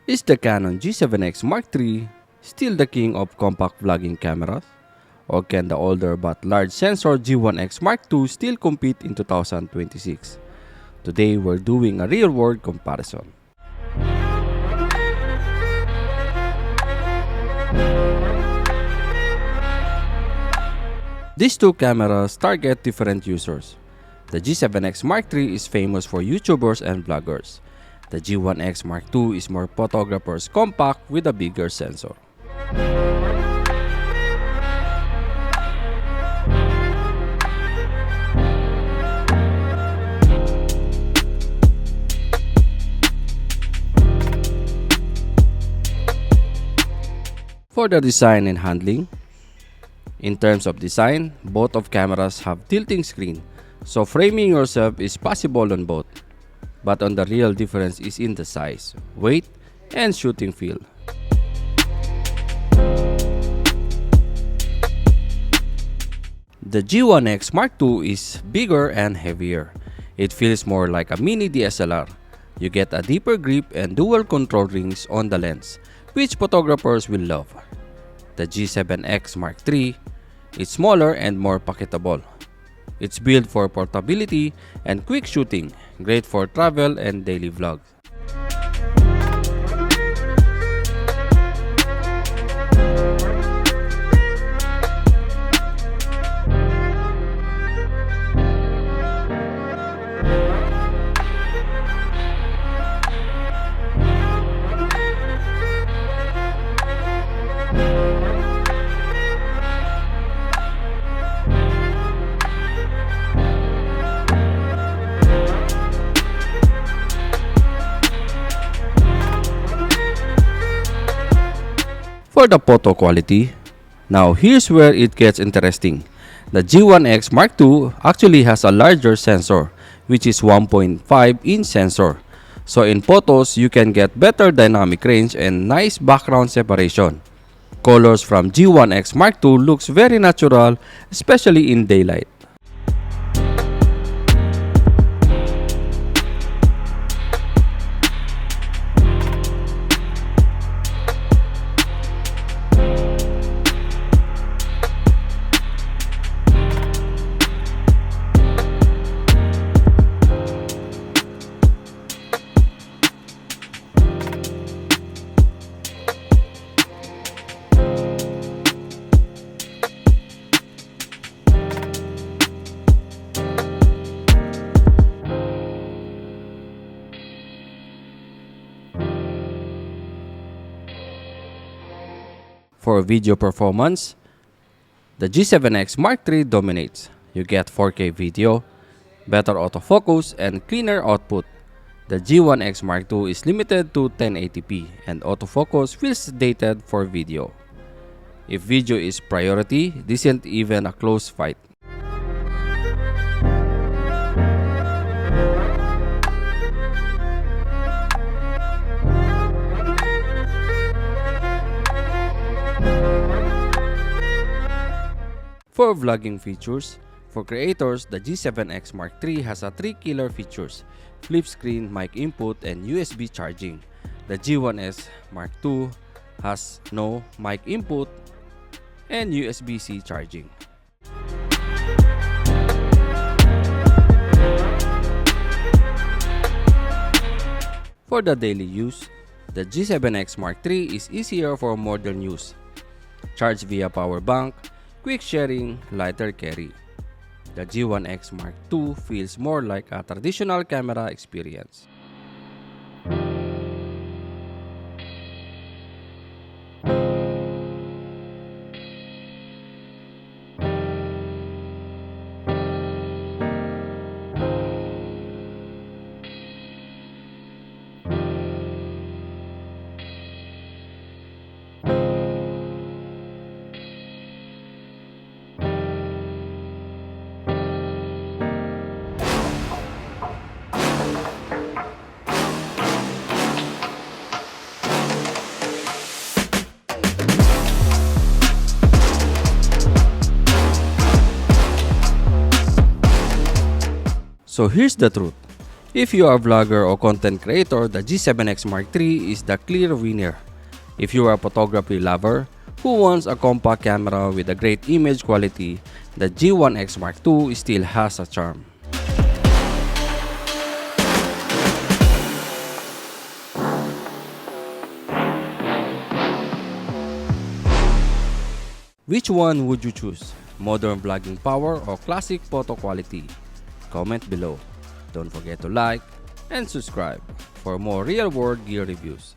Is the Canon G7X Mark III still the king of compact vlogging cameras? Or can the older but large sensor G1X Mark II still compete in 2026? Today we're doing a real-world comparison. These two cameras target different users. The G7X Mark III is famous for YouTubers and vloggers. The G1X Mark II is more photographers compact with a bigger sensor. For the design and handling, in terms of design, both of cameras have tilting screen, so framing yourself is possible on both. But on the real difference is in the size, weight, and shooting feel. The G1X Mark II is bigger and heavier. It feels more like a mini DSLR. You get a deeper grip and dual control rings on the lens, which photographers will love. The G7X Mark III is smaller and more packetable. It's built for portability and quick shooting, great for travel and daily vlogs. For the photo quality, now here's where it gets interesting. The G1X Mark II actually has a larger sensor, which is 1.5-inch sensor. So in photos, you can get better dynamic range and nice background separation. Colors from G1X Mark II looks very natural, especially in daylight. For video performance, the G7X Mark III dominates. You get 4K video, better autofocus, and cleaner output. The G1X Mark II is limited to 1080p and autofocus feels dated for video. If video is priority, this isn't even a close fight. For vlogging features, for creators, the G7X Mark III has a 3 killer features: flip screen, mic input, and USB charging. The G1S Mark II has no mic input and USB-C charging. For the daily use, the G7X Mark III is easier for modern use. Charge via power bank, quick sharing, lighter carry. The G1X Mark II feels more like a traditional camera experience. So here's the truth. If you are a vlogger or content creator, the G7X Mark III is the clear winner. If you are a photography lover who wants a compact camera with a great image quality, the G1X Mark II still has a charm. Which one would you choose? Modern vlogging power or classic photo quality? Comment below. Don't forget to like and subscribe for more real-world gear reviews.